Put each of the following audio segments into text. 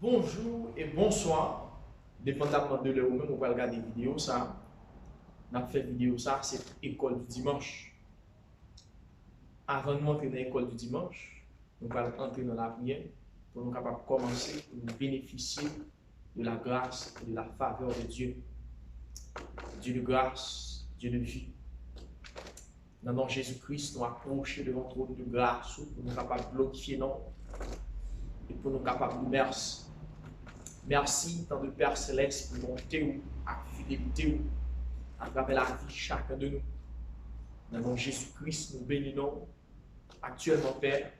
Bonjour et bonsoir. Dépendamment de l'heure où même on va regarder vidéo ça. On a fait vidéo ça, c'est école du dimanche. Avant de monter dans l'école du dimanche, nous allons entrer dans la prière pour nous capables de commencer, pour nous bénéficier de la grâce et de la faveur de Dieu. Dieu de grâce, Dieu de vie. Dans le nom de Jésus-Christ, nous approcher devant le trône de grâce pour nous capables de glorifier non et pour nous capables de merci. Merci, tant de Père Céleste, pour bonté à fidélité à travers la vie de chacun de nous. Dans le nom de Jésus-Christ, nous bénissons actuellement, Père.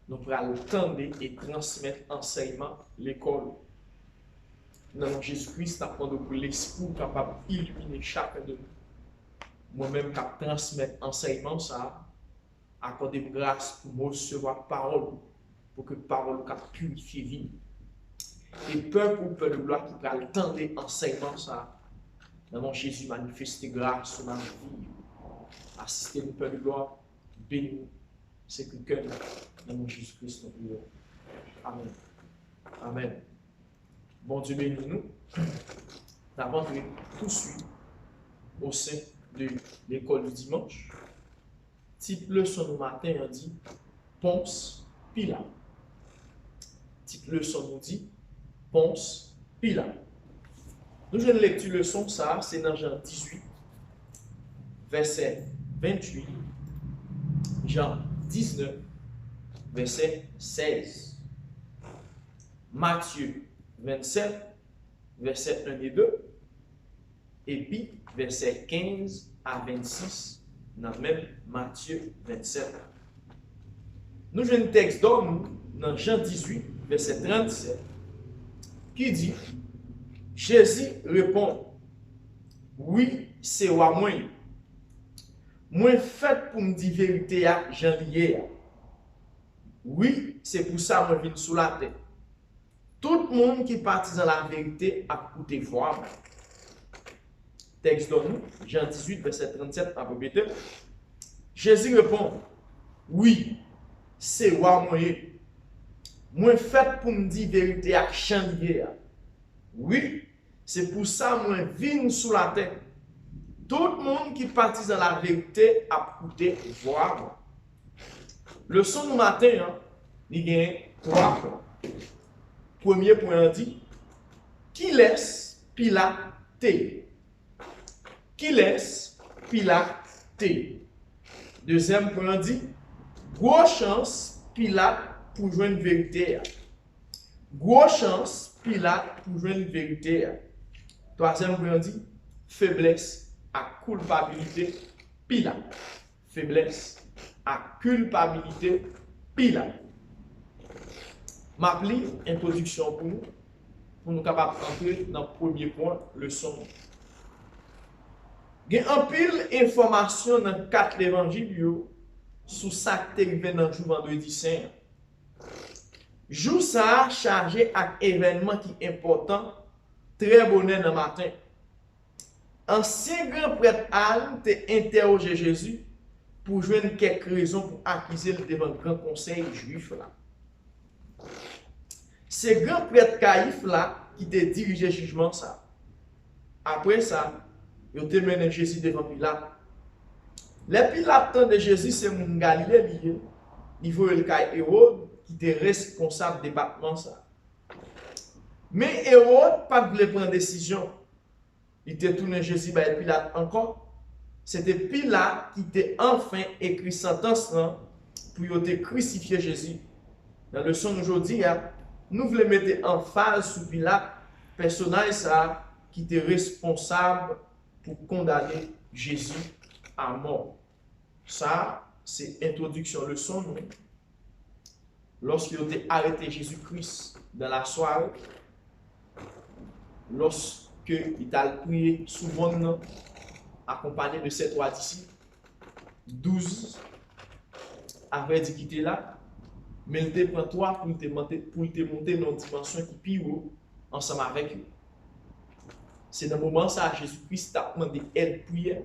Nous pourrons tendre et transmettre enseignement, l'école. Dans le nom de Jésus-Christ, nous apprenons pour l'esprit capable d'illuminer chacun de nous. Moi-même, qui transmettre enseignement, ça, accordez-moi grâce pour me recevoir parole, pour que parole puisse purifier vie. Et peuple ou peuple de gloire qui va attendre enseignement, ça, dans mon Jésus, manifester grâce sur ma vie. Assister le peuple de gloire, bénis-nous, c'est que cœur, dans mon Jésus-Christ, nous prions. Amen. Amen. Bon Dieu, bénis-nous. Avant de poursuivre au sein de l'école du dimanche, titre leçon du matin, on dit Ponce Pilate. Titre leçon nous dit Ponce Pilate. Nous avons une lecture leçon, ça, c'est dans Jean 18, verset 28, Jean 19, verset 16, Matthieu 27, verset 1 et 2, et puis verset 15 à 26, dans le même Matthieu 27. Nous avons un texte d'homme dans Jean 18, verset 37, qui dit, Jésus répond, oui, c'est moi. Moi fait pour me dire vérité à Jean lié. Oui, c'est pour ça que je viens sous la tête. Tout le monde qui partit dans la vérité a écouté voir. Texte d'homme, Jean 18, verset 37, à peu Jésus répond, oui, c'est moi. Moi fait pour me dire vérité à Jean lié. Oui, c'est pour ça que je viens sous la tête. Tout le monde qui partit dans la vérité a écouté voir. Le son du matin, il y a 3 points. Premier point dit, qui laisse Pilate? Qui laisse Pilate? Deuxième point dit, grosse chance Pilate pour jouer une vérité. Grosse chance Pilate pour jouer une vérité. Troisième point dit, faiblesse à culpabilité Pilate. Faiblesse à culpabilité Pilate. M'appli introduction pour nous capables d'entrer dans le premier point, leçon. Il y a un pile d'informations dans 4 évangiles sur ça qui est arrivé dans le jour vendredi saint. Jour ça chargé avec événement qui est important, très bonheur dans le matin. Ancien grand prêtre Anne t'a interrogé Jésus pour joindre quelques raisons pour accuser le devant le grand conseil juif là. C'est grand prêtre Caïphe là qui t'a dirigé le jugement ça. Après ça, il t'a mené Jésus devant Pilate. Le Pilate de Jésus c'est mon Galilée lié. Il faut le cas Hérode qui était responsable du département ça. Mais Hérode pas voulu prendre décision. Il était tourné Jésus par Pilate encore. C'était Pilate qui était enfin écrit sentence pour te crucifier Jésus. Dans le son d'aujourd'hui, nous voulons mettre en phase sur Pilate, personnage ça qui était responsable pour condamner Jésus à mort. Ça, c'est introduction leçon. Lorsqu'il a arrêté Jésus-Christ dans la soirée, lorsqu'il a prié sous mon accompagné de ses 3 disciples, 12 avaient dit qu'il était là, mais il te prend 3 pour te monter dans une dimension qui pire ensemble avec eux. C'est dans ce moment ça Jésus-Christ a demandé aide prière,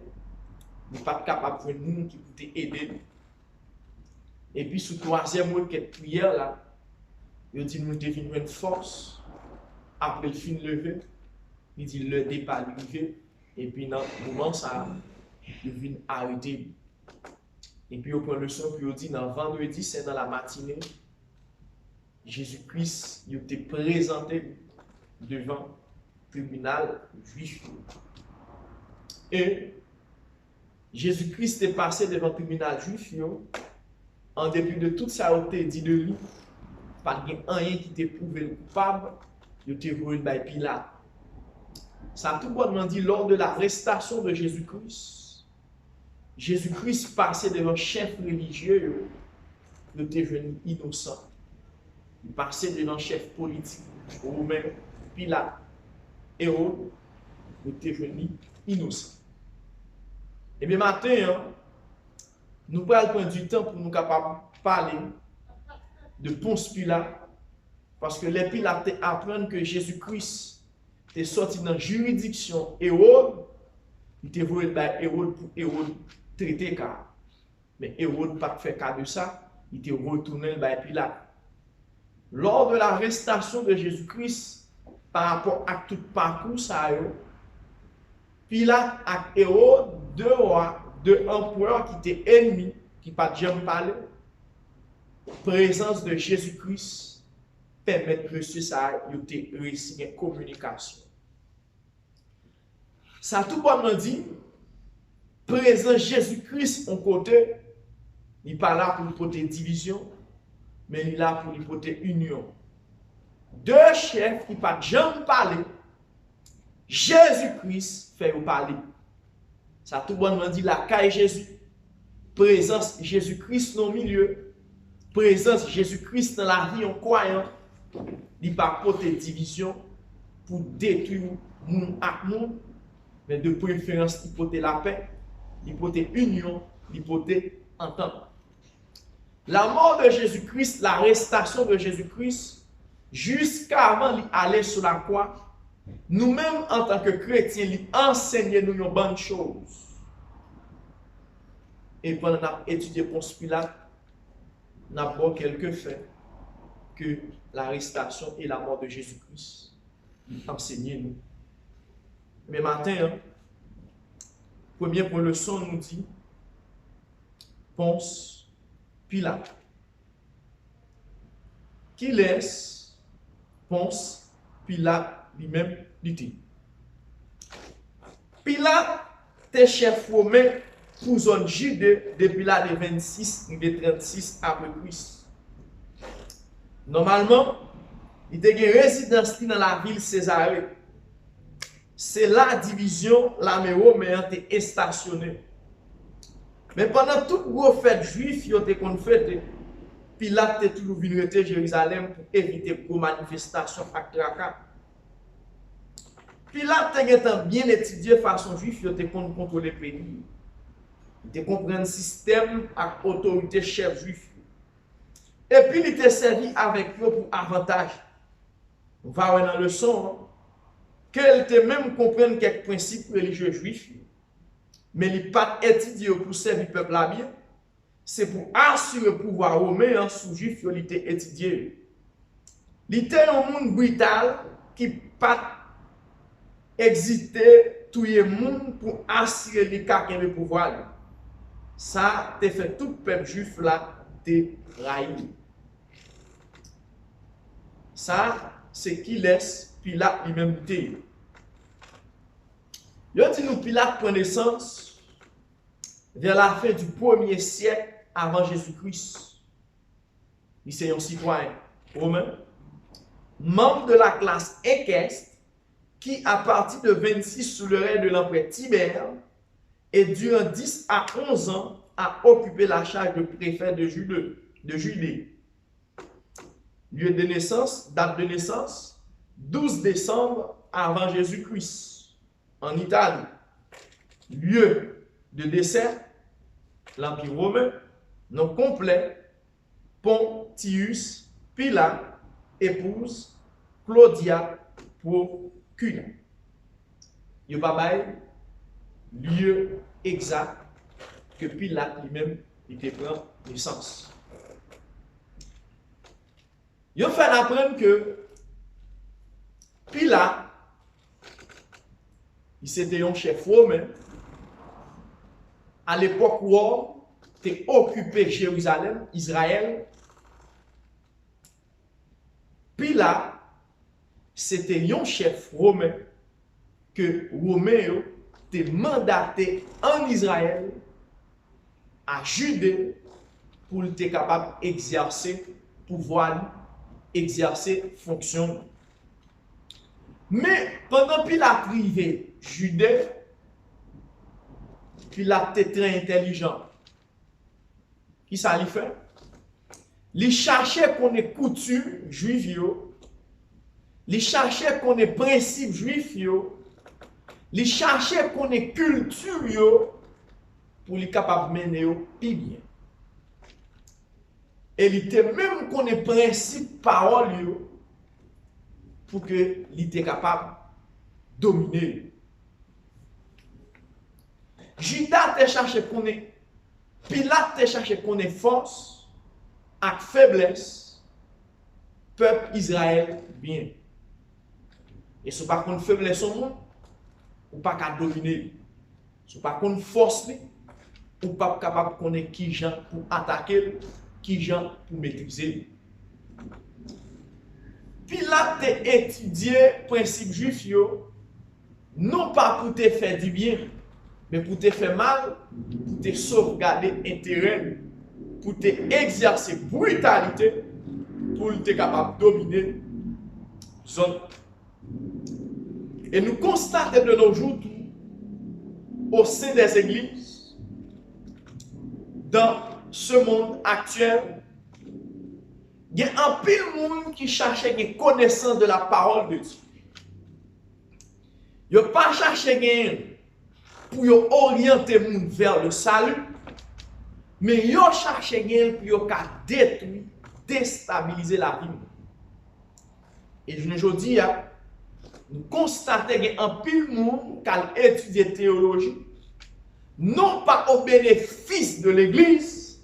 il n'est pas capable de voir monde qui peut aider. Et puis sous 3e requête prière là, il dit nous devons une force. Après le fin levé, il dit le départ levé. Et puis dans le moment ça, il vient arrêter. Et puis on prend le son, puis on dit dans vendredi, c'est dans la matinée, Jésus-Christ il était présenté devant le tribunal juif. Et Jésus-Christ est passé devant le tribunal juif, en dépit de tout ça, on dit de lui, pas rien qui t'ait prouvé le coupable, il était voué par Pilate. Ça tout bonnement dit, lors de l'arrestation de Jésus-Christ, Jésus-Christ passait devant un chef religieux, il était venu innocent. Il passait devant un chef politique, romain, Pilate, Hérode, il était venu innocent. Et bien matin, nous prenons prendre du temps pour nous capables de parler de Ponce Pilate, parce que les Pilates apprennent que Jésus-Christ est sorti dans la juridiction Hérode, il était voué par Hérode pour Hérode traiter car. Mais Hérode n'a pas fait cas de ça, il était retourné par Pilate. Lors de l'arrestation de Jésus-Christ, par rapport à tout parcours, ça Pilate et Hérode, deux rois, deux empereurs qui étaient ennemis, qui n'ont pas jamais parlé, présence de Jésus-Christ permet que monsieur ça ait réussi une communication. Ça tout bonnement dit, présence Jésus-Christ en côté, il n'est pas là pour porter division, mais il est là pour porter union. Deux chefs qui n'ont pas jamais parlé, Jésus-Christ fait parler. Ça tout bonnement dit la caille Jésus. Présence Jésus-Christ dans le milieu. Présence Jésus-Christ dans la vie en croyant. Il ne pas porter division pour détruire monde à monde. Mais de préférence, il porter la paix, il porter union, il porter entente. La mort de Jésus-Christ, l'arrestation de Jésus-Christ, jusqu'avant d'aller sur la croix, nous-mêmes, en tant que chrétiens, lui enseignons nous une bonne chose. Et pendant qu'on a étudié Ponce Pilate, nous avons quelques faits que l'arrestation et la mort de Jésus-Christ enseignent nous. Mais matin, premier point leçon nous dit Ponce Pilate. Qui laisse Ponce Pilate lui-même dit. Pilate était chef romain pour zone Judée depuis l'année 26 et 36 après Christ. Normalement, il était une résidence dans la ville Césarée. C'est la division l'armée romaine était stationnée. Mais pendant toute gros fête juif, il était qu'on fête, Pilate était toujours venu à Jérusalem pour éviter les manifestations à tracas. Pilate était bien étudié façon juif, il était contrôler le pays. Il était comprendre le système avec autorité chef juif. Et puis il était servi avec eux pour avantage. On va voir dans le leçon qu'elle était même comprendre quelques principes religieux juifs, mais il n'a pas étudié pour servir le peuple à bien. C'est pour assurer le pouvoir romain sous juif, il était étudié. Il était un monde brutal qui n'a pas existé tout le monde pour assurer le pouvoir. Ça te fait tout le peuple juif là te railler. Ça, c'est qui laisse Pilate lui-même dire. Yo dit nous Pilate prend naissance vers la fin du 1er siècle avant Jésus-Christ. Il est un citoyen romain, membre de la classe équestre, qui à partir de 26 sous le règne de l'empereur Tibère et durant 10 à 11 ans a occupé la charge de préfet de Judée. Lieu de naissance, date de naissance, 12 décembre avant Jésus-Christ, en Italie. Lieu de décès, l'Empire romain, nom complet, Pontius Pilate, épouse Claudia Procula. Il n'y a pas de lieu exact que Pilate lui-même était pris naissance. Ils fait apprendre que Pilate, il c'était un chef romain à l'époque où il était occupé Jérusalem, Israël. Pilate, c'était un chef romain que Romain était mandaté en Israël à Judée pour être capable d'exercer pouvoir, exercer fonction. Mais pendant Pilate arrivé Judée, Pilate était très intelligent. Qui ça lui fait? Il cherchait qu'on ait coutume juive, il cherchait qu'on ait principe juif, il cherchait qu'on ait culture pour être capable de mener plus bien. Et il était même qu'on ait principe parole pour que il était capable de dominer. Judas te cherché qu'on ait, Pilate te cherché qu'on ait force avec faiblesse, peuple Israël bien. Et ce pas qu'on faiblesse au monde, ou pas qu'à dominer. Ce pas qu'on force, ou pas capable qu'on ait qui gens pour attaquer, qui gens pour maîtriser. Pilate te étudié principe juif non pas pour te faire du bien, mais pour te faire mal, pour te sauvegarder intérêt, pour te exercer brutalité, pour te capable de dominer zone. Et nous constatons de nos jours, au sein des églises, dans ce monde actuel, il y a un pile monde qui cherchait une connaissance de la parole de Dieu. Il n'y a pas cherché pour orienter le monde vers le salut, mais il a cherché pour détruire, déstabiliser la vie. Et je dis, nous constatons qu'il y a un pile monde qui a étudié la théologie, non pas au bénéfice de l'Église,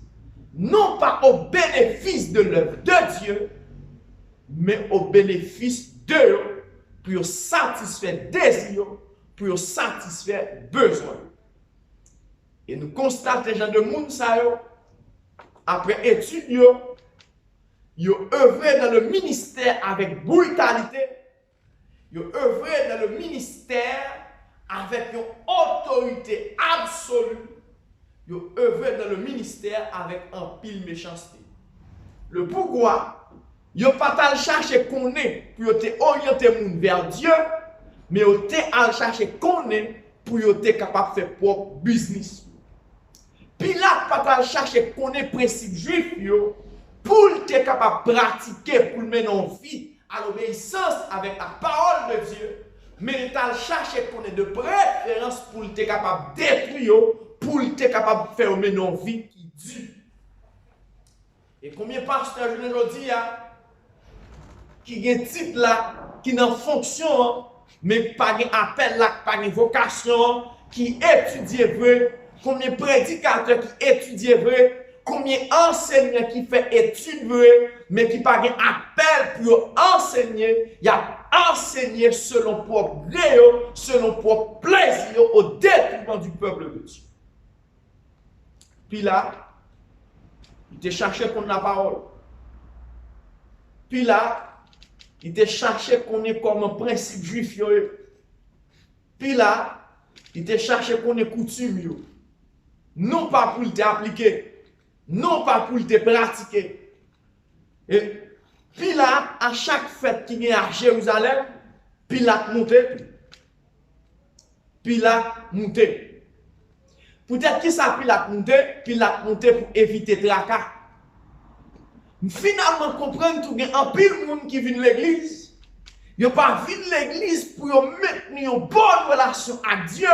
non pas au bénéfice de l'œuvre de Dieu, mais au bénéfice d'eux pour satisfaire désir, pour satisfaire besoin. Et nous constatons les gens de monde, après étude, ils ont œuvré dans le ministère avec brutalité, ils ont œuvré dans le ministère avec une autorité absolue. Ils ont œuvré dans le ministère avec un pile méchanceté. Le pourquoi, ils n'ont pas cherché qu'on est pour orienter le monde vers Dieu, mais ils ont cherché qu'on est pour être capable de faire propre business. Pilate pas cherché qu'on est principe juif pour être capable de pratiquer, pour mener en vie à l'obéissance avec la parole de Dieu, mais il a cherché qu'on ait de préférence pour être capable de détruire, pour être capable de faire mener en vie qui dure. Et combien de pasteurs je le dis, qui ont un titre là, qui n'en fonction, mais pas de appel là, pas de vocation, qui étudient vrai, combien de prédicateurs qui étudient vrai, combien d'enseignants qui font études vraies, mais qui pas de appel pour enseigner, il y a enseigné selon propre gré, selon propre plaisir, au détriment du peuple de Dieu. Puis là, il te cherchait qu'on la parole. Puis là, il te cherchait qu'on ait comme un principe juif. Puis là, il te cherchait qu'on ait coutume. Non pas pour te appliquer, non pas pour te pratiquer. Et puis là, à chaque fête qui vient à Jérusalem, Pilate montait. Pilate montait. Peut-être que ça Pilate montait pour éviter tracas. Finalement, comprendre tout, il y a un pile monde qui vient de l'église. Il n'y a pas venu de l'église pour maintenir une bonne relation avec Dieu,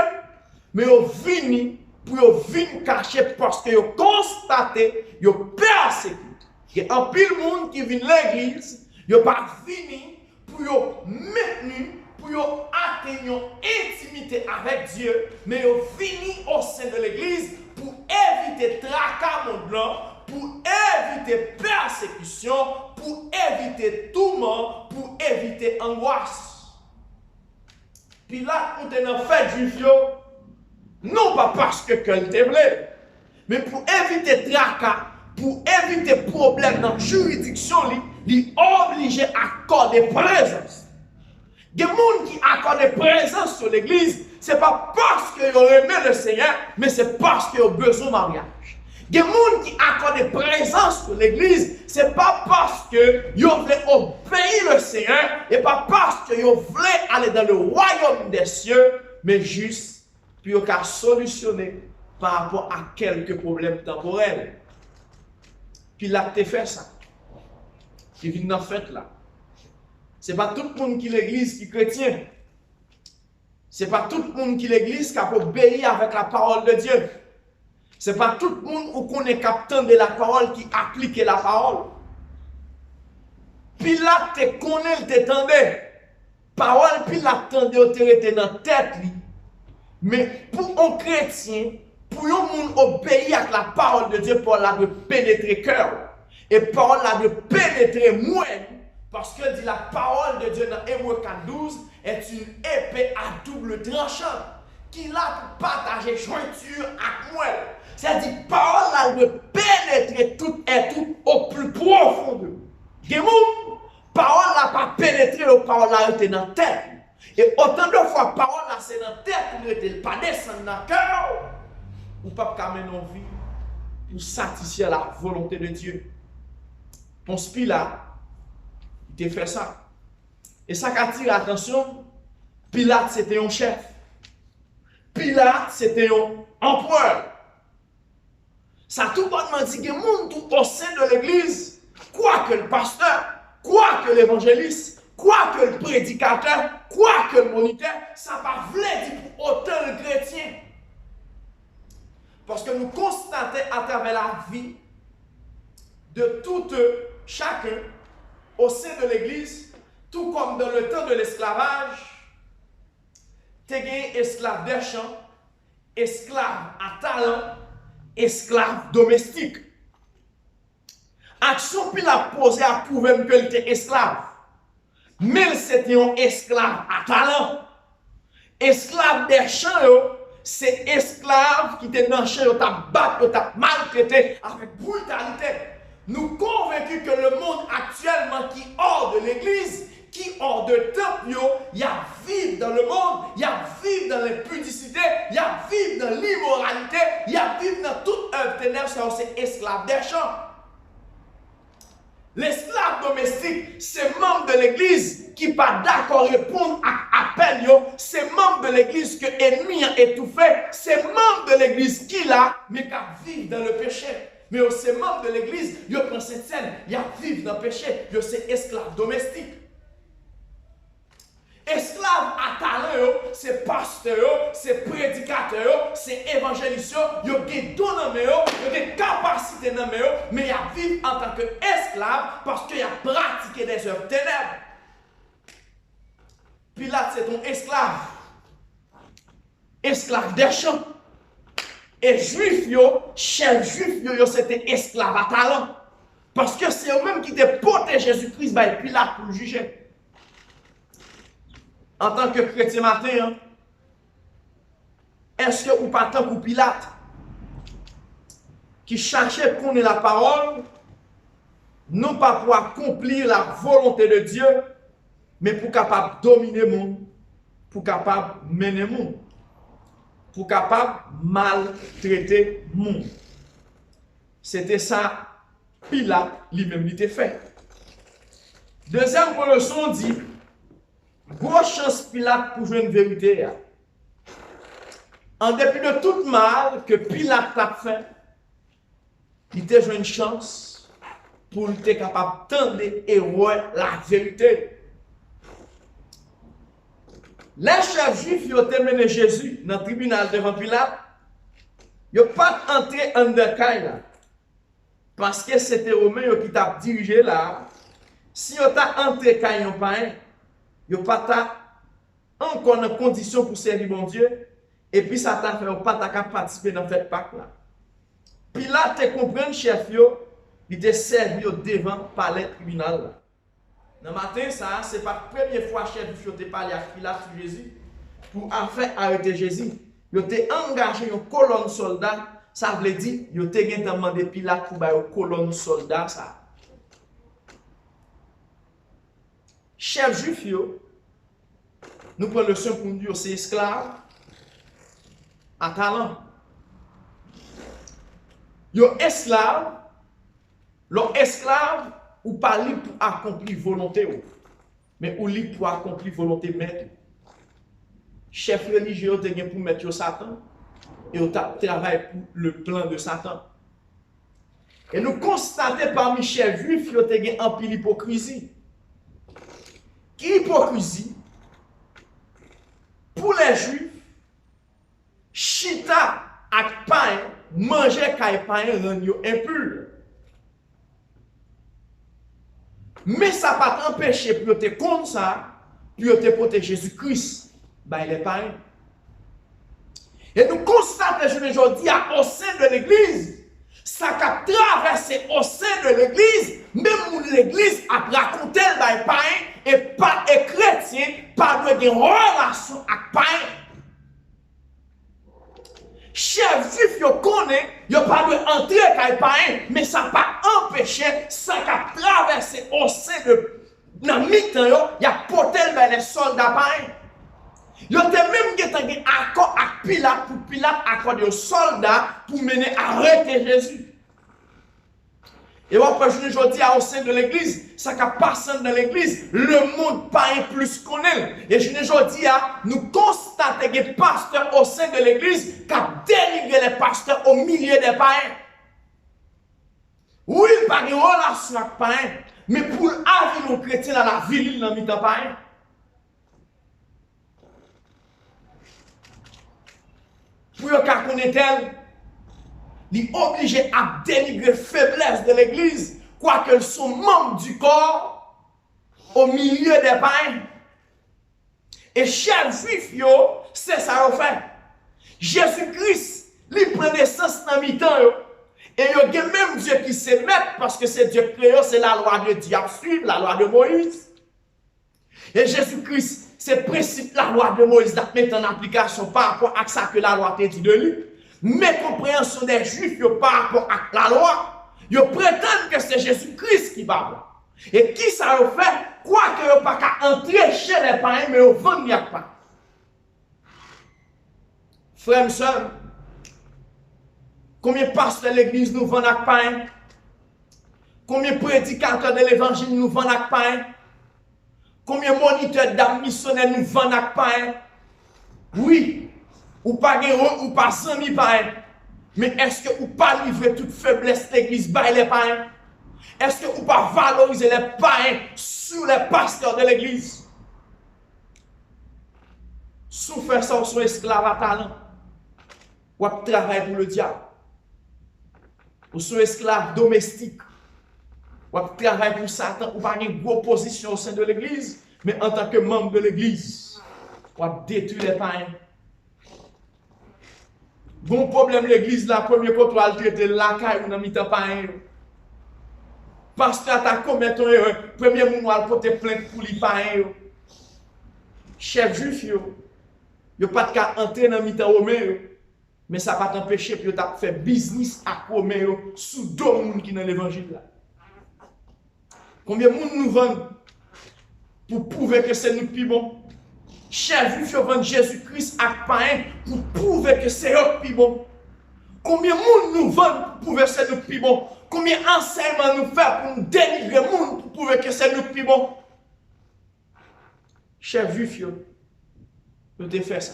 mais ils viennent pour venir cacher parce qu'ils ont constaté, ils ont persécuté. Il y a un pile monde qui vient de l'église, ils n'ont pas fini pour maintenir, pour atteindre une intimité avec Dieu, mais ils ont fini au sein de l'église pour éviter tracas monde blanc, pour éviter persécution, pour éviter tourment, pour éviter angoisse. Pilate, quand on a fait juif, non pas parce que quelqu'un voulait, mais pour éviter tracas, pour éviter problème dans la juridiction, il est obligé d'accorder présence. Il y a des gens qui accordent présence sur l'église, ce n'est pas parce qu'ils ont aimé le Seigneur, mais c'est parce qu'ils ont besoin de mariage. Il y a des gens qui accordent présence sur l'église, ce n'est pas parce qu'ils veulent obéir le Seigneur, et pas parce qu'ils veulent aller dans le royaume des cieux, mais juste pour qu'ils solutionner par rapport à quelques problèmes temporels. Puis là, tu fait ça. Tu viens dans la fête là. Ce n'est pas tout le monde qui l'église qui est chrétien. Ce n'est pas tout le monde qui l'église qui a obéi avec la parole de Dieu. Ce n'est pas tout le monde qui est capable de la parole qui applique la parole. Puis là, tu connais, tu t'entendais. Parole, puis là, tu t'entendais dans la tête. Mais pour un chrétien, pour un monde obéir avec la parole de Dieu, pour la de pénétrer cœur. Et parole la de pénétrer moelle. Parce que dit la parole de Dieu dans Hébreux 4:12 est une épée à double tranchant qui l'a pour partager jointure avec moelle. C'est-à-dire parole là de pénétrer tout et tout au plus profond de nous. Parole là pas pénétrer, la parole là était dans la tête. Et autant de fois parole là c'est dans la tête, pour ne pas descendre dans le cœur. Ou pas mener nos vies pour satisfaire la volonté de Dieu. Ponce Pilate, il a fait ça. Et ça qui attire l'attention, Pilate c'était un chef. Pilate c'était un empereur. Ça tout bonnement dit que les gens tout au sein de l'église, quoi que le pasteur, quoi que l'évangéliste, quoi que le prédicateur, quoi que le moniteur, ça va voulait dire pour autant le chrétien. Parce que nous constatons à travers la vie de tout chacun au sein de l'église, tout comme dans le temps de l'esclavage, tu as gagné esclave des champs, esclave à talent, esclave domestique. Action puis la posé à prouver que il était esclave. Mais c'était un esclave à talent. Esclave des champs, c'est esclave qui était dans le champ, qui t'a battu, qui t'a maltraité avec brutalité. Nous convaincus que le monde actuellement qui est hors de l'église, qui est hors de temple, il y a vivre dans le monde, il y a vivre dans l'impudicité, il y a vivre dans l'immoralité, il y a vivre dans toute œuvre ténèbres, c'est esclave des champs. L'esclave domestique, c'est membre de l'église qui n'est pas d'accord répondre à l'appel, c'est membre de l'église que l'ennemi a étouffé, c'est membre de l'église qui l'a, mais qui vit dans le péché. Mais c'est membre de l'église, il prend cette scène, il vit dans le péché, c'est esclave domestique. Esclave à talent, c'est pasteur, c'est prédicateur, c'est évangéliste, il y a des dons dans mes, il y a des capacités dans mes, mais il vit en tant qu'esclave parce qu'il a pratiqué des œuvres ténèbres. Pilate, c'est ton esclave. Esclave des champs. Et juif, chef juif, c'était esclave à talent. Parce que c'est eux-mêmes qui te porté Jésus-Christ, Pilate pour le juger. En tant que chrétien matin, est-ce que vous pas tant que Pilate qui cherchait qu'on ait la parole, non pas pour accomplir la volonté de Dieu, mais pour capable dominer le monde, pour capable mener le monde, pour capable maltraiter le monde. C'était ça, Pilate lui-même l'était fait. Deuxième leçon dit, grosse chance Pilate pour jouer une vérité. En dépit de tout mal que Pilate a fait, il était joué une chance pour être capable d'entendre et voir la vérité. Les chefs juifs ont mené Jésus dans le tribunal devant Pilate. Ils n'ont pas entré en décaille parce que c'était Romain qui t'a dirigé là. Si on t'a entré quand ils n'ont pas un, ils n'ont pas encore en condition pour servir mon Dieu. Et puis ça t'a fait pas ta participer dans cette Pâques là. Pilate te comprend chef yo, il était servi devant le palais tribunal. Dans le matin, ça, c'est pas la première fois que chef juif a parlé à Pilate sur Jésus pour enfin arrêter Jésus. Il a engagé une colonne soldat. Ça veut dire qu'il a demandé Pilate pour une colonne soldat. Ça. Chef juif, nous prenons le son pour nous dire c'est esclave à talent. Yo esclave, l'esclave ou pas libre pour accomplir volonté, mais ou libre pour accomplir volonté maître. Chef religieux te gen pour mettre Satan et on travaille pour le plan de Satan. Et nous constatons parmi chefs juifs yo te gen en pile hypocrisie. Qui hypocrisie? Pour les juifs, chita ak pain, manger kay pain rend yo impur. Mais ça n'a pas empêché pour te contre ça, pour te protéger Jésus-Christ, il est pareil. Et nous constatons aujourd'hui au sein de l'Église, ça a traversé au sein de l'Église, même l'Église a raconté le pain et pas les chrétiens, pas de relation avec pain. Chef juif, yo connaît, yo pas de entrer avec pain, mais ça n'a pas empêché, ça a traversé au sein de dans mi-temps, il y a porté les soldats pain. Yo te même un accord avec Pilate pour Pilate accorder aux soldats pour mener arrêter Jésus. Et après, je dis au sein de l'église, ça qui passe dans l'église, le monde pas plus qu'on est. Et je dis, nous constatons que les pasteurs au sein de l'église qui ont délivré les pasteurs au milieu des païens. Oui, il n'y a pas de relation avec les païens, mais pour avoir nos chrétiens dans la ville, dans le milieu des païens. Pour qu'on connaisse elle, il est obligé à délivrer la faiblesse de l'église, quoique sont membres du corps, au milieu des païens. Et chef juif, c'est ça qu'on fait. Jésus-Christ, il prend naissance dans mi-temps. Et il y a même Dieu qui se met, parce que c'est Dieu créé, c'est la loi de Dieu à suivre, la loi de Moïse. Et Jésus-Christ, c'est le principe de la loi de Moïse à mettre en application par rapport à ça que la loi te dit de lui. Mais compréhension des Juifs par rapport à la loi, ils prétendent que c'est Jésus-Christ qui parle. Et qui ça le fait? Quoi que pas qu'à entrer chez les païens, mais au vent n'y a pas. Frères et sœurs, combien de pasteurs de l'église nous vendent avec païens? Combien de prédicateurs de l'évangile nous vendent avec païens? Combien de moniteurs d'âmes missionnaires nous vendent avec païens? Oui. Ou pas ou pas semi païen. Mais est-ce que ou pas livrer toute faiblesse de l'église par les païens? Est-ce que ou pas valoriser les païens sur les pasteurs de l'église? Sous faire ça, ou sont esclaves à talent. Ou travailler pour le diable. Ou sont esclaves domestiques. Ou travailler pour Satan. Ou pas une grosse position au sein de l'église. Mais en tant que membre de l'église, ou détruire les païens. Bon problème l'église la première fois tu traiter la caille ou dans mi-temps païen. Pasteur t'a commis ton erreur, premier moment pour te plaindre pour les païens. Chef juif yo pas de cas entrer dans mi-temps romain, mais ça va t'empêcher puis t'a fait business à romain sous deux monde qui dans l'évangile là. Combien de monde nous vendent pour prouver que c'est nous plus bon? Chef juif vend Jésus-Christ à païen pour prouver que c'est eux plus bon. Combien de monde nous vendent pour prouver que c'est nous plus bon? Combien d'enseignements nous fait pour nous délivrer le monde pour prouver que c'est nous plus bon? Chef juif, nous te fait ça.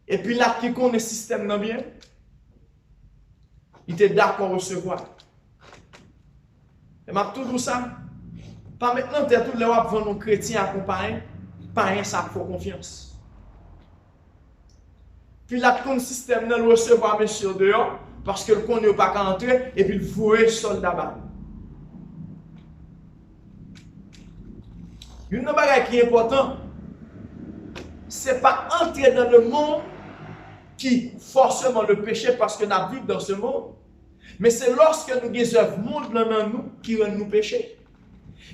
Et puis là, qui connaît le système dans bien, il était d'accord à recevoir. Et m'a toujours ça. Pas maintenant, tu es tout le temps vendre nos chrétiens accompagnés. Païen, ça faut confiance. Puis là, tout le système ne le recevoir monsieur dehors, parce que le connaît pas qu'à entrer, et puis il voit soldat bas. Une chose qui est importante, c'est pas entrer dans le monde qui forcément le péché parce que nous vivons dans ce monde. mais c'est lorsque nous avons œuvres monde dans nous qui rend nous pécher.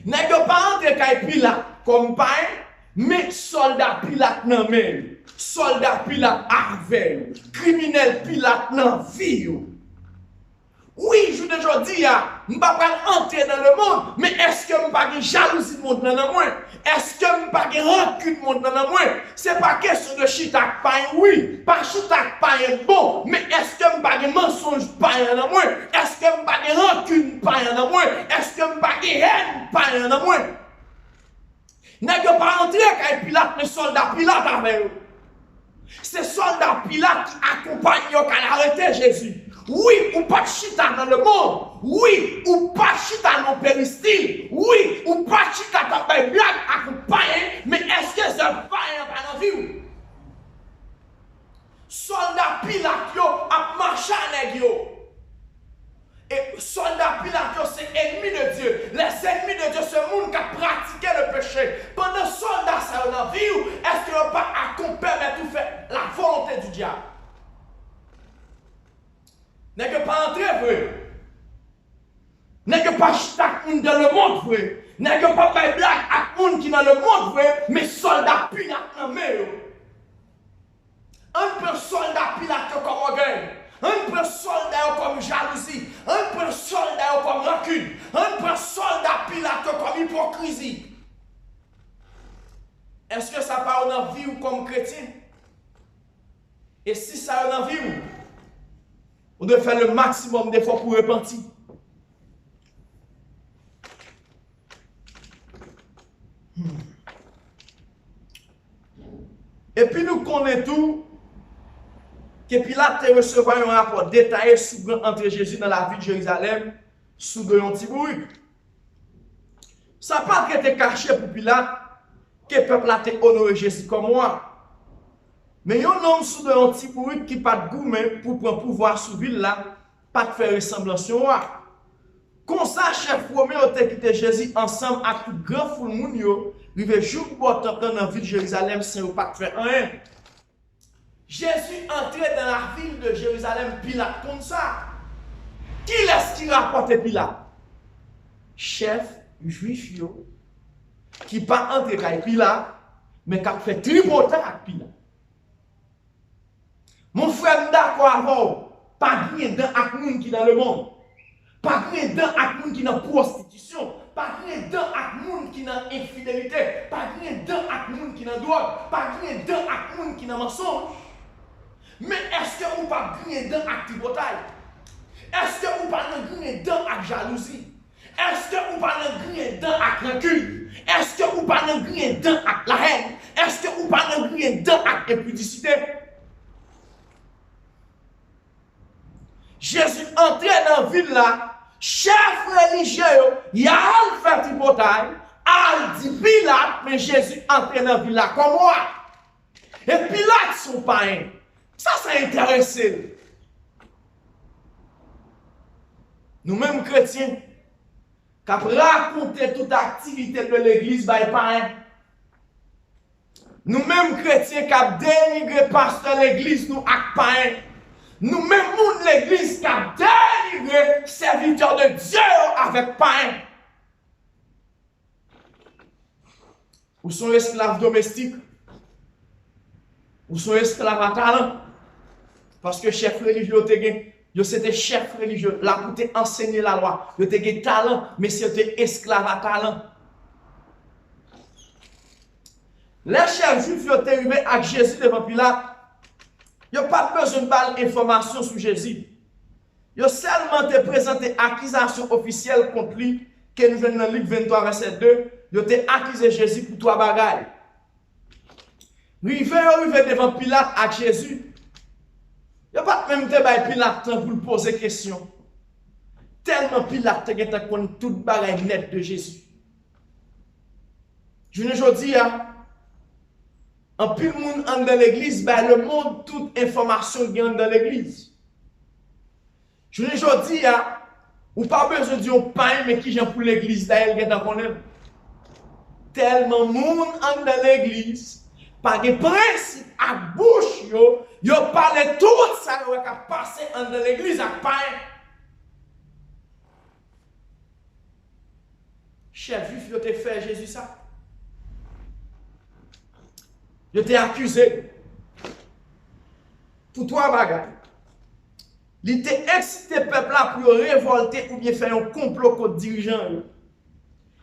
Nous n'avons pas entré dans Pilate comme pain, mais soldat Pilate dans main, soldat Pilate avec, criminel Pilate dans vie. Oui, je vous dis, je ne vais pas entrer dans le monde, mais est-ce que je ne vais pas jalousie de monde dans moi? Est-ce que je ne vais pas rancune de monde dans moi? Ce n'est pas question de chitak pain, oui, pas chitak pain bon, mais est-ce que je ne vais pas mensonge pain dans moi? Est-ce que je ne vais pas rancune pain dans moi? Est-ce que je ne vais pas haine pain dans moi? Je ne vais pas entrer avec Pilate, mais soldat Pilate avec eux. C'est soldat Pilate qui accompagne qui a arrêté Jésus. Oui, ou pas chita dans le monde. Oui, ou pas chita dans le péristyle. Oui, ou pas chita dans le blague accompagné. Mais est-ce que ça va dans la vie? Soldat Pilate a marché avec eux. Et soldat Pilate, c'est ennemi de Dieu. Les ennemis de Dieu, c'est le monde qui a pratiqué le péché. Pendant soldat, ça dans la vie, est-ce qu'il n'a pas accompagné tout fait la volonté du diable? N'est-ce pas entré, vrai? N'est-ce pas chaque monde dans le monde, vrai? N'est-ce pas faire blague à monde qui dans le monde, vrai? Mais soldat Pilate dans le monde. Un peu soldat Pilate comme orgueil. Un peu soldat comme jalousie. Un peu soldat comme rancune. Un peu soldat Pilate comme hypocrisie. Est-ce que ça parle dans la vie ou comme chrétien? Et si ça parle dans la vie ou? On doit faire le maximum d'efforts pour repentir. Et puis nous connaissons tout que Pilate recevra un rapport détaillé sur entre Jésus dans la ville de Jérusalem sous de l'Antibourik. Ça n'a pas été caché pour Pilate que le peuple a honoré Jésus comme moi. Mais il y a un homme sous de l'Antibourik qui n'a pas de goût pour prendre pouvoir sur la ville là, pas de faire ressemblance au roi. Comme ça, chef Romain a quitté Jésus ensemble avec tout grand foule moun yo, il veut jour pour dans la ville de Jérusalem sans pas faire rien. Jésus entrait dans la ville de Jérusalem, Pilate comme ça. Qui est-ce qui rapporte Pilate? Chef juif yo, qui pas entré avec Pilate, mais qui a fait tripoter avec Pilate. Mon frère, d'accord avec pas rien dans avec moun qui dans le monde. Pas rien dans avec moun qui dans prostitution. Pas rien dans avec moun qui dans infidélité. Pas rien dans avec moun qui dans drogue. Pas rien dans avec moun qui dans mensonge. Mais est-ce que vous pas rien dans avec tripotaille? Est-ce que vous pas rien dans avec jalousie? Est-ce que vous pas rien dans avec rancune? Est-ce que vous pas rien dans avec la haine? Est-ce que vous pas rien dans avec impudicité? Jésus entrait dans la ville là, chef religieux, il a fait tripotaille, a dit Pilate, mais Jésus entrait dans la ville là comme moi. Et Pilate son païen. Ça intéresse. Nous-mêmes chrétiens, qui avons raconté toute activité de l'église par païen. Nous-mêmes chrétiens qui avons dénigré pasteur l'église nous avec païen. Nous-mêmes l'église qui a délivré serviteur de Dieu avec pain. Ou sont esclaves domestiques. Ou sont esclaves à talent. Parce que chef religieux, c'était chef religieux. Là pour te enseigner la loi. Vous avez talent, mais c'était esclave à talent. Les chefs juifs ont arrivé avec Jésus devant Pilate. Ils n'ont pas besoin de d'informations sur Jésus. Ils ont seulement te présenté accusation officielle contre lui, que nous venons dans le livre 23, verset 2. Ils ont accusé Jésus pour trois bagailles. Rivé devant Pilate avec Jésus. Ils n'ont pas même te Pilate pour lui poser question. Tellement Pilate a connu toute bagaille nette de Jésus. Je ne dis pas. En plus, le monde dans l'église, le monde, toute information gagne dans l'église. Je ne dis pas, ou pas besoin de dire pain, mais qui j'aime pour l'église d'ailleurs, tellement de monde dans l'église, par des principes à bouche, yo parle tout ça qui a passé dans l'église à pain. chef juif, il t'a fait Jésus ça. Il t'a accusé pour trois bagages. Il t'a excité le peuple là pour révolter ou bien faire un complot contre dirigeant.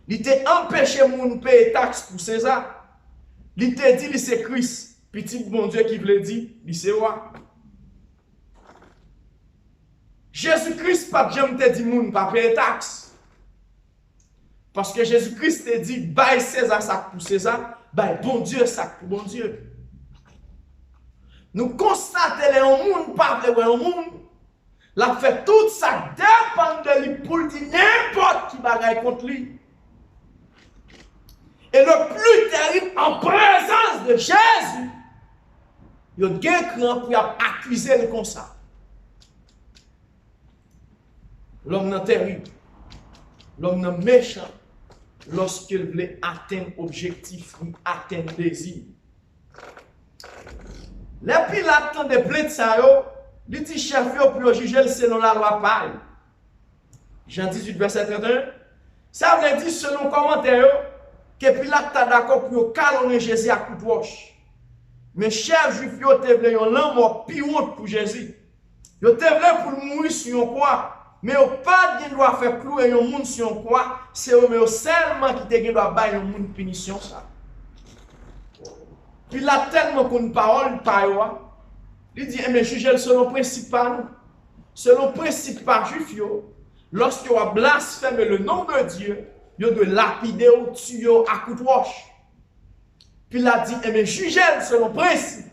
Il t'a empêché de moun payer taxes pour César. Il t'a dit que c'est Christ, petit bon Dieu qui veut dire, il c'est roi. Jésus-Christ pas jamais te dit moun pas payer taxes. Parce que Jésus-Christ te dit bail César ça pour César, bail bon Dieu ça pour bon Dieu. Nous constatons les gens pas vrai un monde. La fait tout ça dépend de lui pour dire n'importe qui bagaille contre lui. Et le plus terrible, en présence de Jésus, il y a quelqu'un pour accuser le comme ça. L'homme n'est terrible, l'homme n'est méchant, lorsqu'il voulait atteindre l'objectif, atteindre le désir. Les pilates ont des plaintes, il dit chef pour juger selon la loi paille. Jean 18, verset 31. Ça veut dire selon commentaire que Pilate est d'accord pour calomnier Jésus à coup de roche. Mais chef juif yo te vle yon lan mort pi honte pour Jésus. Yo te vle pour mourir sur une croix. Mais yo pas de droit faire clouer yon moun sur une croix, c'est eux seulement qui te doit bailler yon moun punition ça. Pilate tellement qu'on parole par yo. Il dit mais juger selon principe par nous. Selon principe par juif yo, lorsque vous blasphémez le nom de Dieu, vous devez lapider ou tuer à coup de roche. Puis il a dit, mais jugez selon principe.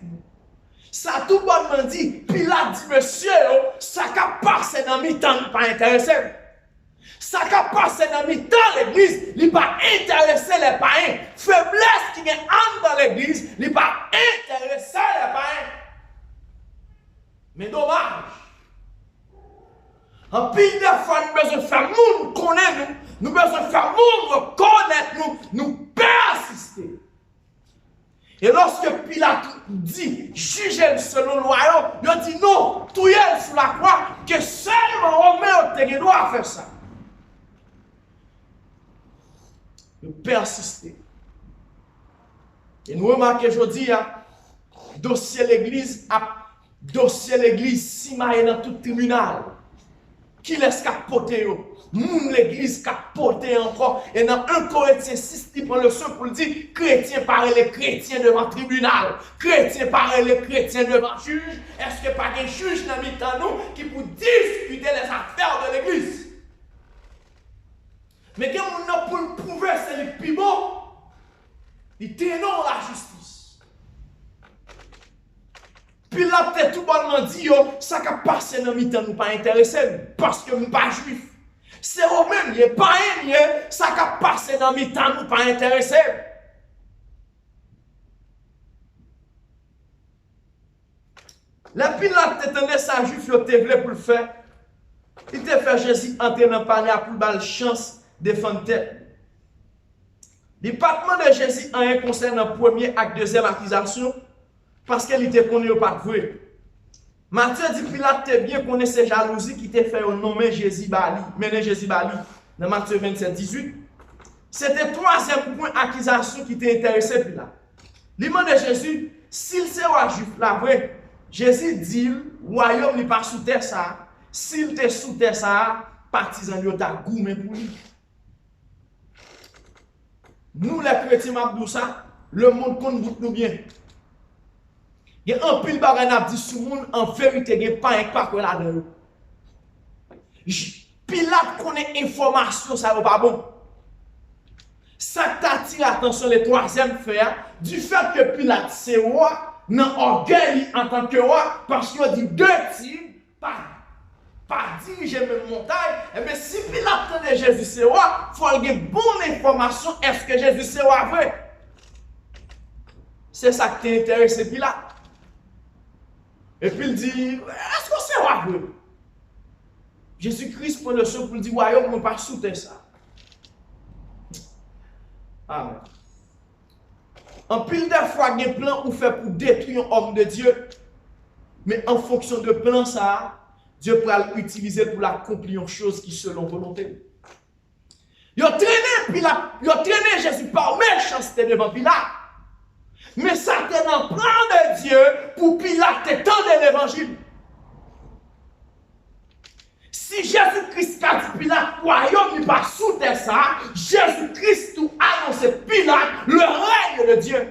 Ça tout bonnement dit, puis il a dit, monsieur, ça qui a passé dans le temps, pas intéressé. Ça qui a passé dans le temps, l'église, il n'est pas intéressé les païens. Faiblesse qui est dans l'église, il n'est pas intéressé les païens. Mais dommage. En pile de fois, nous besoin de faire monde connaître nous besoin de faire monde reconnaître nous persister. Et lorsque Pilate dit, jugez selon le royaume, il dit non, tout est sur la croix, que seulement Romain te doit faire ça. De persister. Et nous remarquons aujourd'hui, dossier l'église si maille dans tout tribunal. Qui laisse capoter moun l'église capoter encore. Et dans 1 Corinthiens 6, il prend le son pour le dire, chrétien parle les chrétiens devant le tribunal. Chrétien parle les chrétiens devant le juge. Est-ce que pas un juge dans le nous qui peut discuter les affaires de l'église? Mais quand on a pour le prouver, c'est le plus beau. Il ténor la justice. Puis là, peut-être tout bonnement dit, ça qui a passé dans le temps nous pas intéressé parce que nous pas juif. C'est eux-mêmes, il n'est pas un, ça qui a passé dans le temps nous pas intéressé. La Pilate tenait sa juif, il te voulait pour le faire. Il te fait Jésus entrer dans le palais pour belle chance de défendre tête. Le département de Jésus a un concerne le premier acte, deuxième accusation. Parce qu'elle était connue au pas de vrai. Matthieu dit Pilate te bien connaît ces jalousies qui te fait nommer Jésus Bali, mener Jésus Bali dans Matthieu 27, 18. C'était le troisième point d'accusation qui t'intéressait Pilate. L'imam de Jésus, s'il c'est un juif, la vraie, Jésus dit, royaume n'est pas sous terre ça. S'il était sous terre ça, partisan lui t'a goumé pour lui. Nous les chrétiens m'abdou ça, le monde compte nous bien. Il y a un pile bagay n'a dit sous monde en vérité il n'y a pas un pas que là-dedans. Pilate connaît information ça va pas bon. Ça t'attire l'attention le troisième fait du fait que Pilate c'est roi, non orgueil en tant que roi parce qu'il a dit deux types pas diriger même montagne. Et bien si Pilate connaît Jésus c'est roi, il faut avoir une bonne information est-ce que Jésus c'est roi vrai? C'est ça qui t'intéresse Pilate. Et puis il dit, est-ce que c'est roi vrai? Jésus-Christ prend le son pour dire, royaume ne pas sous ça. Amen. En pile de fois, il y a un plan ou fait pour détruire un homme de Dieu. Mais en fonction de plan, ça, Dieu pourra l'utiliser pour accomplir une chose qui selon volonté. Ils ont traîné Jésus par méchanceté devant Pilate. Mais ça était dans le plan de Dieu pour Pilate étendre l'évangile. Si Jésus-Christ a dit Pilate, royaume n'est pas sous terre ça, Jésus-Christ tout annonce Pilate le règne de Dieu.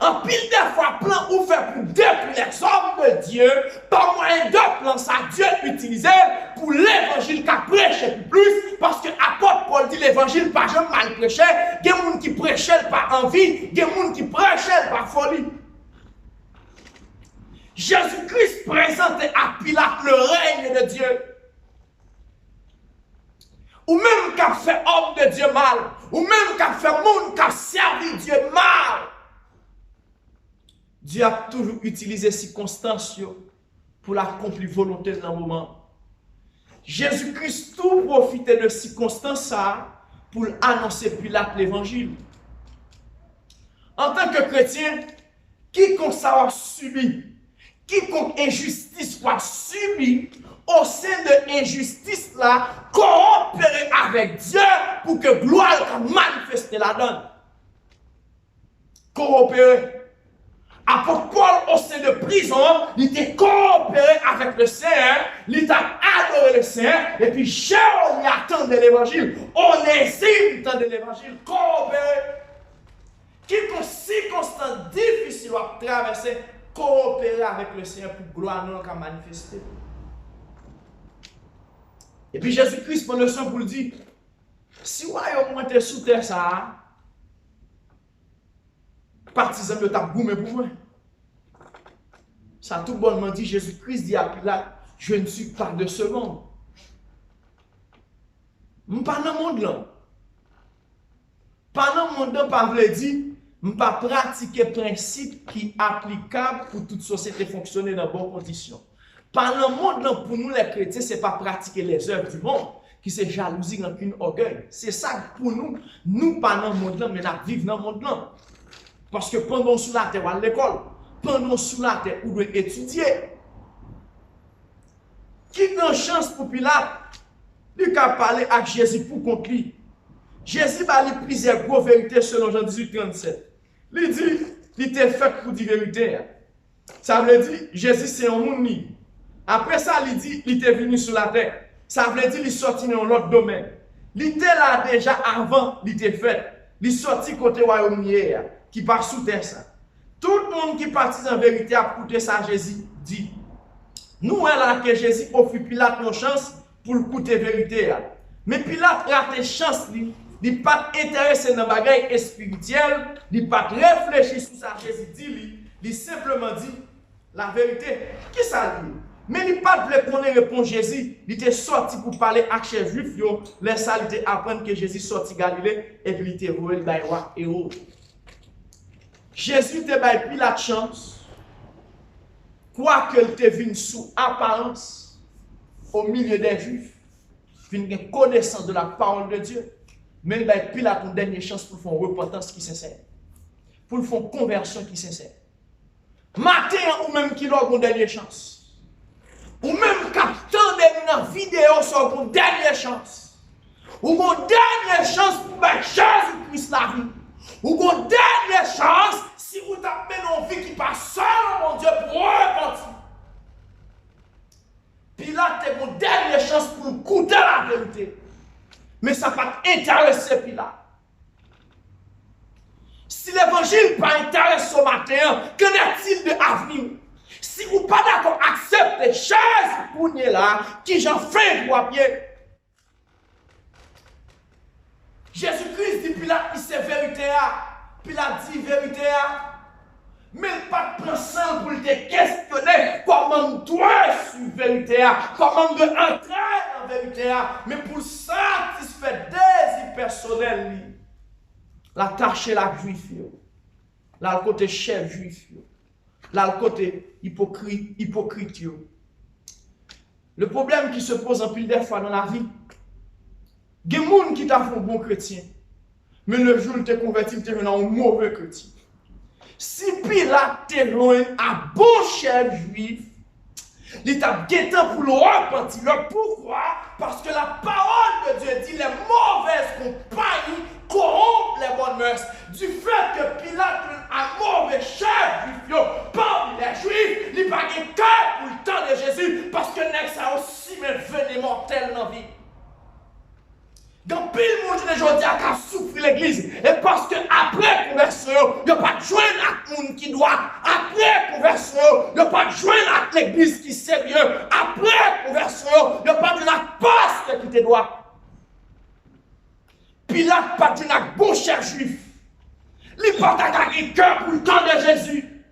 En pile de fois, plan ou fait pour détruire les hommes de Dieu, par moyen de plan, ça Dieu utilisé pour l'évangile qu'a prêché plus, parce que apôtre Paul dit l'évangile pas jamais mal prêché, il y a des gens qui prêchent par envie, il y a des gens qui prêchent par folie. Jésus-Christ présentait à Pilate le règne de Dieu. Ou même qu'a fait homme de Dieu mal, ou même qu'a fait monde qui a servi Dieu mal. Dieu a toujours utilisé circonstances pour l'accomplir volonté dans le moment. Jésus-Christ tout profitait de circonstances pour annoncer Pilate l'évangile. En tant que chrétien, quiconque ça a subi, quiconque injustice soit subi, au sein de l'injustice là, coopérer avec Dieu pour que gloire manifeste la donne. Coopérer. Apôtre Paul, au sein de prison, il était coopéré avec le Seigneur, il a adoré le Seigneur, et puis Jésus attendait l'évangile. Onésime attendait l'évangile, coopéré. Quiconque circonstance difficile à traverser, coopérer avec le Seigneur pour gloire non qu'à manifester. Et puis Jésus-Christ prend le son pour le dire, si vous avez monté sous terre ça, partisan de ta goumé pour moi. Ça tout bonnement dit, Jésus-Christ dit à Pilate, je ne suis pas de ce monde. Je ne suis pas dans le monde là. Pas dans le monde là, pas veut dire, je ne pas pratiquer principe qui est applicable pour toute société fonctionner dans de bonnes conditions. Pas dans le monde là, pour nous les chrétiens, ce n'est pas pratiquer les œuvres du monde, qui c'est jalousie, rancune, orgueil. C'est ça pour nous pas dans le monde là, mais nous vivons dans le monde là. Parce que pendant sous la terre, à l'école, pendant sous la terre, on doit étudier. Qui donne chance pour Pilate? Il a parlé avec Jésus pour contre lui. Jésus a dit plusieurs grosses vérités selon Jean 18, 37. Il dit, il était fait pour dire vérité. Ça veut dire, Jésus c'est un monde. Après ça, il dit, il était venu sur la terre. Ça veut dire, il est sorti dans l'autre domaine. Il était là déjà avant, il était fait. Il est sorti côté royaume hier. Qui part sous terre ça. Tout le monde qui partit en vérité a écouté ça, Jésus dit. Nous, là, que Jésus offre Pilate une chance pour le coûter vérité. Mais Pilate a des chances, il n'est pas intéressé dans les bagages spirituels, il n'est pas réfléchi sur ça, Jésus dit, il simplement dit la vérité. Qui ça dit? Mais il n'a pas voulu qu'on répondre Jésus, il était sorti pour parler à chef juif, les saletés apprendre que Jésus sorti Galilée, et puis il était voué le baïwa et haut. Jésus te baille plus la chance, quoique il te vienne sous apparence au milieu des Juifs, une connaissance de la parole de Dieu, mais il baille plus la dernière chance pour faire une repentance qui sincère, pour faire une conversion qui sincère. Matin ou même qui a une dernière chance, ou même captant une vidéo sur une dernière chance, ou une dernière chance pour Jésus-Christ la vie. Ou une dernière chance, si vous tapez dans une vie qui passe seul, mon Dieu, pour repentir. Pilate a une dernière chance pour nous goûter la vérité. Mais ça n'a pas intéressé Pilate. Si l'évangile n'est pas intéressé ce matin, qu'en est-il de l'avenir? Si vous n'êtes pas d'accord, acceptez Jésus pour nous là, qui j'en fais pour pied. Jésus-Christ dit Pilate, il sait vérité. Pilate dit vérité. Mais il pas de prendre pour te questionner comment toi suis vérité. Comment de entrer en vérité. Mais pour satisfaire désir personnel. La tâche la juif. Là, le côté chef juif. Là, le côté hypocrite. Le problème qui se pose en pile des fois dans la vie, il y a des gens qui t'a fait un bon chrétien, mais le jour où tu es converti, tu es un mauvais chrétien. Si Pilate te loin à bon chef juif, il t'a guetté pour le repentir. Pourquoi? Parce que la parole de Dieu dit les mauvaises compagnies corrompent les bonnes mœurs. Du fait que Pilate a mauvais chef juif, parmi les juifs, il n'a pas de cœur pour le temps de Jésus, parce que nèg ça aussi mais venez mortel dans la vie. Donc, pile monde de aujourd'hui a souffrir l'église. Et parce que après conversion, il n'y a pas de joindre avec le monde qui doit. Après conversion, il n'y a pas de joindre avec l'église qui est sérieux. Après conversion, il n'y a pas de joindre avec poste qui te doit. Pilate pas de joindre avec bon cher juif. Il n'a pas de cœur pour le temps de Jésus.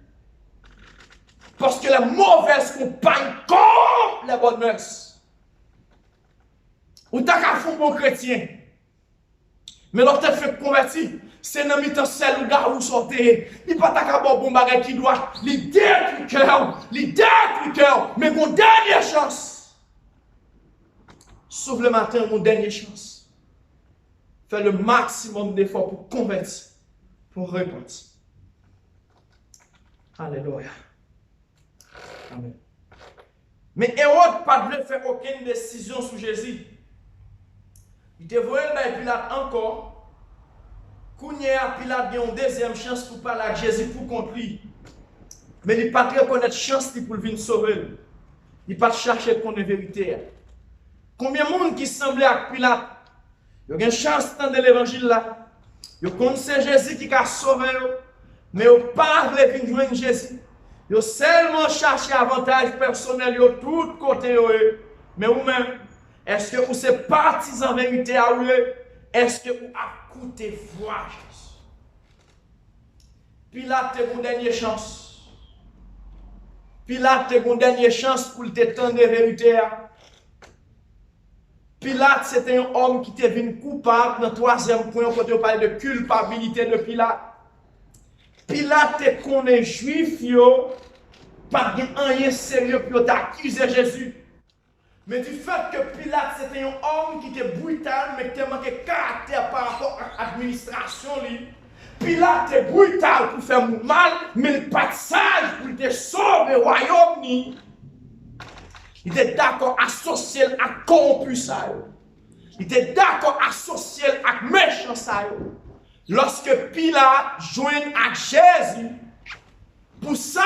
Parce que la mauvaise compagne comme les bonnes mœurs. Ou t'as qu'à faire bon chrétien. Mais lorsque tu fait convertir, c'est dans mi-temps seul ou gars où sortez. Il pas qu'à bon bagage qui doit les détruire cœur, mais mon dernière chance. Sauf le matin, mon dernière chance. Fais le maximum d'efforts pour convertir, pour répondre. Alléluia. Amen. Mais Hérode pas de faire aucune décision sur Jésus. Il devrait aller Pilate encore. Kounia Pilate a une deuxième chance pour parler avec Jésus pour contre lui. Mais il n'a pas reconnaître chance pour venir sauver. Il n'a pas cherché qu'on est vérité. Combien de monde qui semblait à Pilate? Il y a une chance dans l'évangile là. Il connaissait Jésus qui a sauvé. Mais il n'a pas venir joindre Jésus. Il a seulement cherché avantage personnel de tout côté. Mais vous-même, est-ce que vous êtes partisan vérité à vous? Est-ce que vous écoutez voir Jésus? Pilate a une dernière chance. Pilate a une dernière chance pour te tendre de vérité. Pilate, c'était un homme qui était venu coupable. Dans le troisième point, quand on parle de culpabilité de Pilate. Pilate connaît juif, pas rien sérieux pour accuser Jésus. Mais du fait que Pilate c'était un homme qui était brutal, mais qui manquait caractère par rapport à l'administration, Pilate était brutal pour faire mal, mais il pas de sage pour te sauver le royaume. Il était d'accord à associer à corrompu ça. Il était d'accord à associer à méchant ça. Lorsque Pilate joint à Jésus, pour ça,